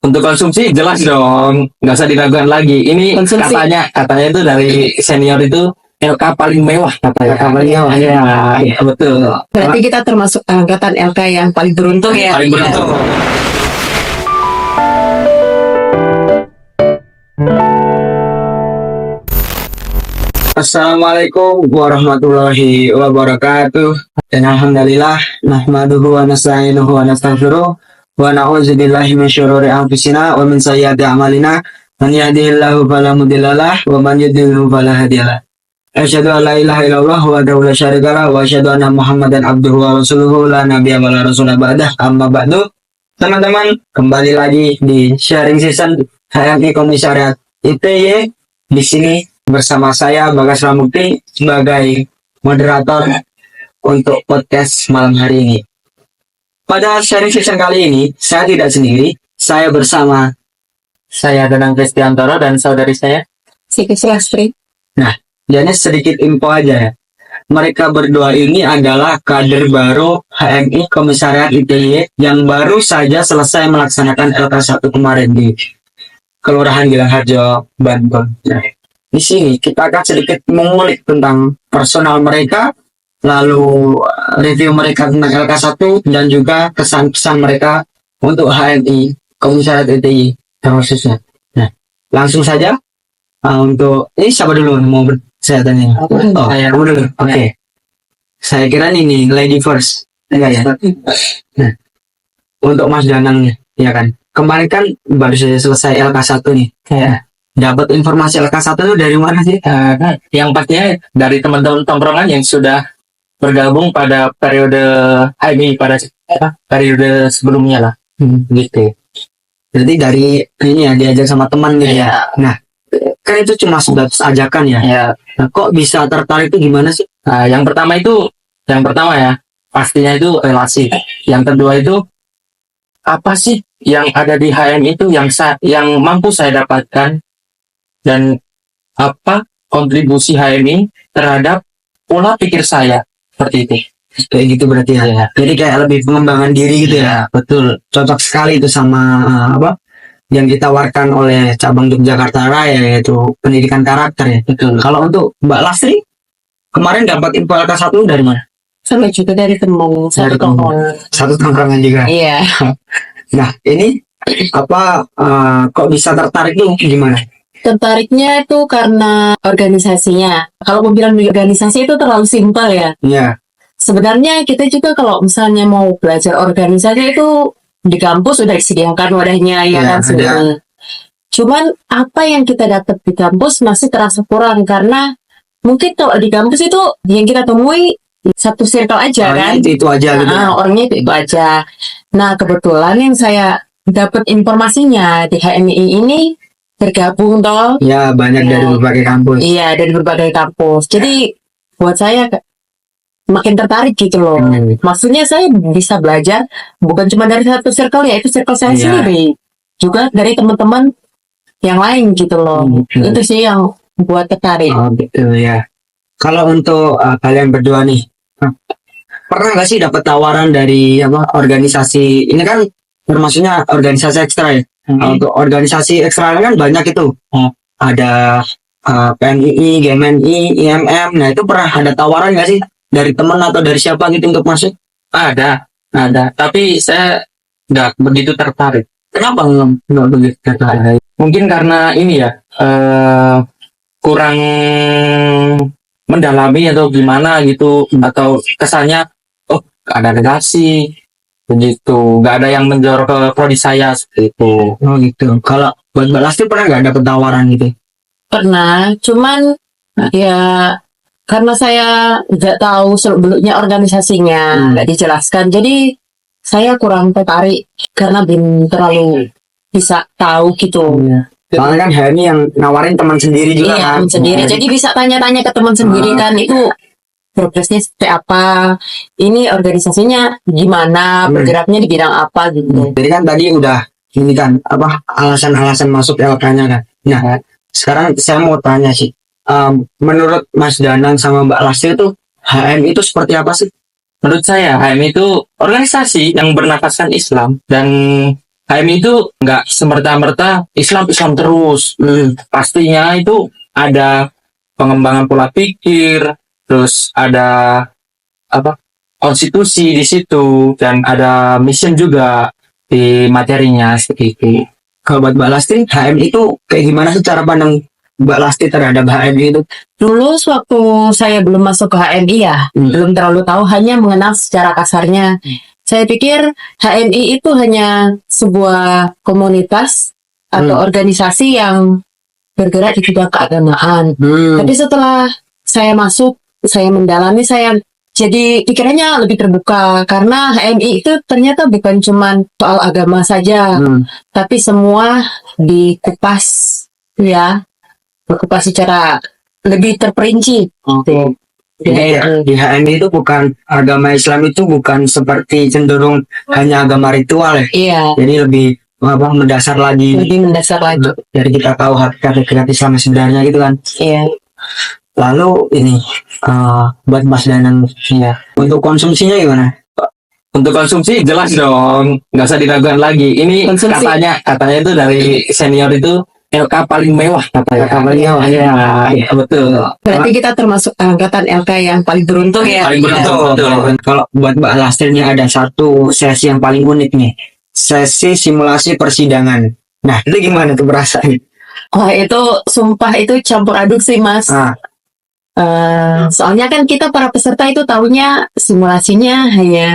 Untuk konsumsi jelas dong, nggak usah diragukan lagi. Ini Konsumsi. katanya itu dari senior itu LK paling mewah katanya. LK paling mewah. Ya, betul. Berarti kita termasuk angkatan LK yang paling beruntung ya. Paling beruntung. Assalamualaikum warahmatullahi wabarakatuh. Dan alhamdulillah nahmaduhu wa nasta'inuhu wa nastaghfiruh wa na'udzu billahi min syururi anfusina wa min sayyiati a'malina. Man yahdihillahu fala mudhillalah wa man yudhlilhu fala hadiyalah. Asyhadu an la ilaha illallah wahdahu la syarikalah wa asyhadu anna Muhammadan abduhu wa rasuluhu la nabiyya wa la rasula ba'dah. Amma ba'du. Teman-teman, kembali lagi di sharing season HMI Komisariat ITY. Di sini bersama saya Bagas Ramukti sebagai moderator untuk podcast malam hari ini. Pada sharing session kali ini, saya tidak sendiri, saya bersama saya Danang Kristiantoro dan saudari saya Siki Sulastri. Nah, jadi sedikit info aja ya. Mereka berdua ini adalah kader baru HMI Komisariat ITY yang baru saja selesai melaksanakan LK1 kemarin di Kelurahan Gilang Harjo, Banten. Nah, di sini kita akan sedikit mengulik tentang personal mereka, lalu review mereka tentang LK1 dan juga kesan-pesan mereka untuk HMI Komisariat ITY khususnya. Nah, langsung saja untuk ini siapa dulu mau saya tanya? Saya kamu dulu. Oke. Saya kira ini lady first. Enggak ya? Nah, untuk Mas Danang nih, ya kan? Kemarin kan baru saja selesai LK1 nih. Kayak dapat informasi LK1 itu dari mana sih? Yang pastinya dari teman-teman tongkrongan yang sudah bergabung pada periode ini pada periode sebelumnya lah, gitu. Jadi dari ini ya diajak sama teman gitu ya. Nah, kan itu cuma sebatas ajakan ya. Nah, kok bisa tertarik itu gimana sih? Nah, yang pertama ya pastinya itu relasi. Yang kedua itu apa sih yang ada di HM itu yang mampu saya dapatkan, dan apa kontribusi HMI terhadap pola pikir saya, seperti itu. Kayak gitu berarti ya. Jadi kayak lebih pengembangan diri gitu ya. Betul. Cocok sekali itu sama apa yang ditawarkan oleh cabang Yogyakarta Raya, yaitu pendidikan karakter ya. Betul. Kalau untuk Mbak Lastri kemarin dapat info LK1 dari mana? Sama juga dari teman satu tongkrongan. Satu tongkrongan juga. Iya. Nah, ini apa kok bisa tertarik tuh gimana? Tertariknya itu karena organisasinya. Kalau mau bilang organisasi itu terlalu simpel ya. Iya. Sebenarnya kita juga kalau misalnya mau belajar organisasi itu di kampus sudah disediakan wadahnya ya kan sebenarnya. Cuman apa yang kita dapat di kampus masih terasa kurang karena mungkin kalau di kampus itu yang kita temui satu circle aja kan. Itu aja gitu. Orangnya itu aja. Nah, kebetulan yang saya dapat informasinya di HMI ini bergabung toh. Ya, banyak dari berbagai kampus. Iya, dari berbagai kampus. Jadi buat saya makin tertarik gitu loh. Maksudnya saya bisa belajar bukan cuma dari satu circle ya, itu circle saya sendiri. Juga dari teman-teman yang lain gitu loh. Itu sih yang buat tertarik. Oh gitu ya. Kalau untuk kalian berdua nih, pernah nggak sih dapat tawaran dari apa organisasi? Ini kan termasuknya organisasi ekstra ya. Untuk organisasi ekstra kan banyak itu. Ada PNII, GMNI, IMM. Nah itu pernah ada tawaran nggak sih dari teman atau dari siapa gitu untuk masuk? Ada. Tapi saya nggak begitu tertarik. Kenapa nggak begitu tertarik? Mungkin karena ini ya, kurang mendalami atau gimana gitu, atau kesannya gak ada relasi begitu, nggak ada yang menjor ke prodi saya seperti itu. Oh gitu. Kalau buat Mbak Lastri pernah nggak dapet tawaran gitu? Pernah, cuman ya karena saya nggak tahu seluk-beluknya organisasinya, nggak dijelaskan, jadi saya kurang tertarik karena belum terlalu bisa tahu gitu. Soalnya kan HMI yang nawarin teman sendiri juga kan. Teman sendiri, jadi bisa tanya-tanya ke teman sendiri kan, itu progresnya seperti apa, ini organisasinya gimana, bergeraknya di bidang apa gitu. Jadi kan tadi udah ini kan apa alasan-alasan masuk LK-nya kan. Nah, sekarang saya mau tanya sih, menurut Mas Danang sama Mbak Lastri itu HMI itu seperti apa sih? Menurut saya HMI itu organisasi yang bernafaskan Islam dan HMI itu nggak semerta-merta Islam terus. Pastinya itu ada pengembangan pola pikir, terus ada apa konstitusi di situ, dan ada mission juga di materinya seperti itu. Kalau buat Mbak Lasti, HMI itu kayak gimana sih cara pandang Mbak Lasti terhadap HMI itu? Dulu waktu saya belum masuk ke HMI ya, belum terlalu tahu, hanya mengenal secara kasarnya. Saya pikir HMI itu hanya sebuah komunitas atau organisasi yang bergerak di bidang keagamaan. Tapi setelah saya masuk, saya mendalami, saya jadi pikirannya lebih terbuka, karena HMI itu ternyata bukan cuma soal agama saja, tapi semua dikupas ya, dikupas secara lebih terperinci. Jadi di HMI itu bukan agama Islam, itu bukan seperti cenderung hanya agama ritual ya. Iya, Jadi lebih mendasar lagi. lebih mendasar lagi. Jadi kita tahu hakikat Islam sebenarnya gitu kan. Iya. Lalu ini buat Mas Danang ya, untuk konsumsinya gimana? Untuk konsumsi jelas dong, nggak usah diragukan lagi. Ini Konsumsi. katanya itu dari senior itu LK paling mewah katanya. LK paling mewah. Iya, betul. Berarti kita termasuk angkatan LK yang paling beruntung ya. Paling beruntung. Iya. Betul. Kalau buat Mbak Lasti ini ada satu sesi yang paling unik nih, sesi simulasi persidangan. Nah itu gimana tuh perasaannya? Wah, itu sumpah itu campur aduk sih, Mas. Soalnya kan kita para peserta itu taunya simulasinya hanya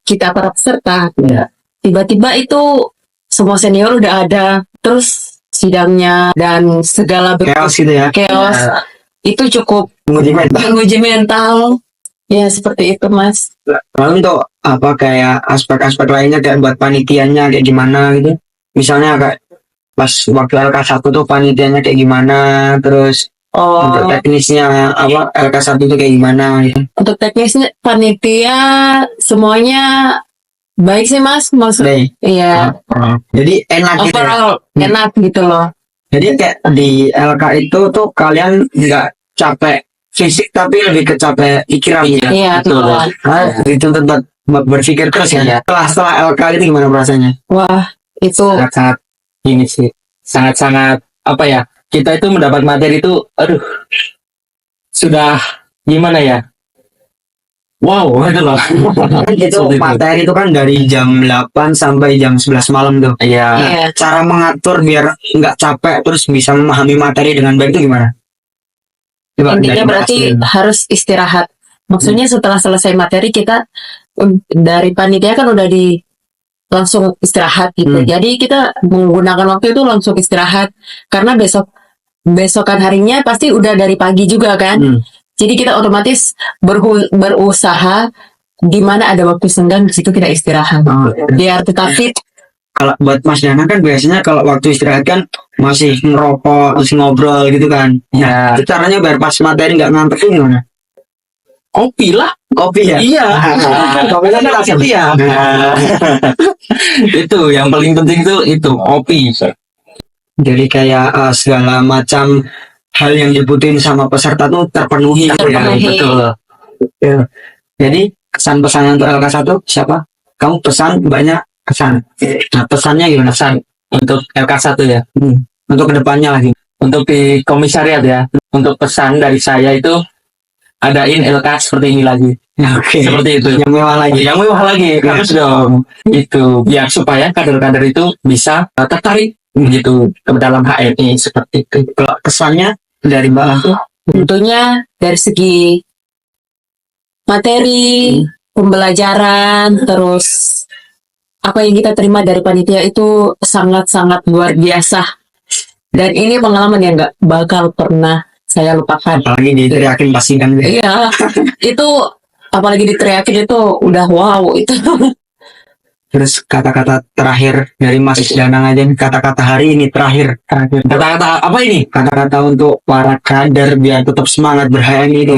kita para peserta. Iya. Tiba-tiba itu semua senior udah ada, terus sidangnya dan segala Chaos gitu ya. chaos itu cukup Menguji mental. menguji mental. Ya seperti itu, Mas. Lalu untuk apa kayak aspek-aspek lainnya kayak buat panitianya kayak gimana gitu? Misalnya kayak pas waktu LK1 tuh panitianya kayak gimana, terus untuk teknisnya apa LK1 itu kayak gimana gitu. Untuk teknisnya panitia semuanya baik sih, Mas. Maksud Baik. iya, Jadi enak gitu ya. overall enak gitu loh. Jadi kayak di LK itu tuh kalian nggak capek fisik tapi lebih ke capek pikiran ya. Iya, betul. betul. Dituntut buat berpikir terus ya. Iya. Setelah LK itu gimana rasanya? Wah, itu Sangat ini sih, sangat apa ya? Kita itu mendapat materi itu, aduh, sudah gimana ya? Wow, itu loh. Itu materi itu kan dari jam 8 sampai jam 11 malam tuh. Iya. iya. Cara mengatur biar nggak capek terus bisa memahami materi dengan baik itu gimana? Coba Intinya dari berarti Mas. harus istirahat. Maksudnya setelah selesai materi kita dari panitia kan udah langsung istirahat gitu. Jadi kita menggunakan waktu itu langsung istirahat, karena besokan harinya pasti udah dari pagi juga kan. Jadi kita otomatis berusaha di mana ada waktu senggang di situ kita istirahat. Biar tetap fit. Kalau buat Mas Dana kan biasanya kalau waktu istirahat kan masih ngerokok, terus ngobrol gitu kan. Ya, Itu caranya biar pas materi nggak ngantuk itu gimana? kopi lah. Kopi ya? Iya. Kopi kan rasa Iya. Itu yang paling penting tuh itu kopi. Jadi kayak segala macam hal yang dibutuhin sama peserta tuh terpenuhi. Terpenuhi. Betul. Ya. Jadi kesan-pesan untuk LK1 siapa? Kamu pesan banyak kesan. Nah pesannya gimana? Pesan untuk LK1 ya. Untuk kedepannya lagi. Untuk di komisariat ya. Untuk pesan dari saya itu adain LK seperti ini lagi. Oke. Seperti itu. Yang mewah lagi. Yang mewah lagi harus dong. Itu biar supaya kader-kader itu bisa tertarik gitu ke dalam HMI seperti itu. Kalau kesannya dari Mbak Lasti? Tentunya dari segi materi, pembelajaran, terus apa yang kita terima dari panitia itu sangat-sangat luar biasa. Dan ini pengalaman yang nggak bakal pernah saya lupakan. Apalagi diteriakin pasti kan. Iya, itu apalagi diteriakin itu udah wow itu. Terus kata-kata terakhir dari Mas Danang aja nih, kata-kata hari ini terakhir. Kata-kata apa ini? Kata-kata untuk para kader biar tetap semangat ber-HMI itu.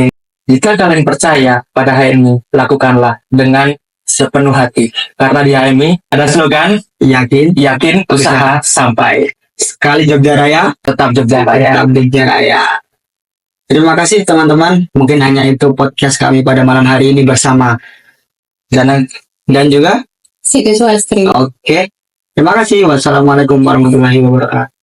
Jika kalian percaya pada HMI, lakukanlah dengan sepenuh hati. Karena di HMI ada slogan, yakin, usaha, sampai. Sekali Jogja Raya, Tetap Jogja Raya. tetap Jogja Raya. Terima kasih teman-teman. Mungkin hanya itu podcast kami pada malam hari ini bersama Dan dan juga Siti Suastri. oke. Terima kasih. Wassalamualaikum warahmatullahi wabarakatuh.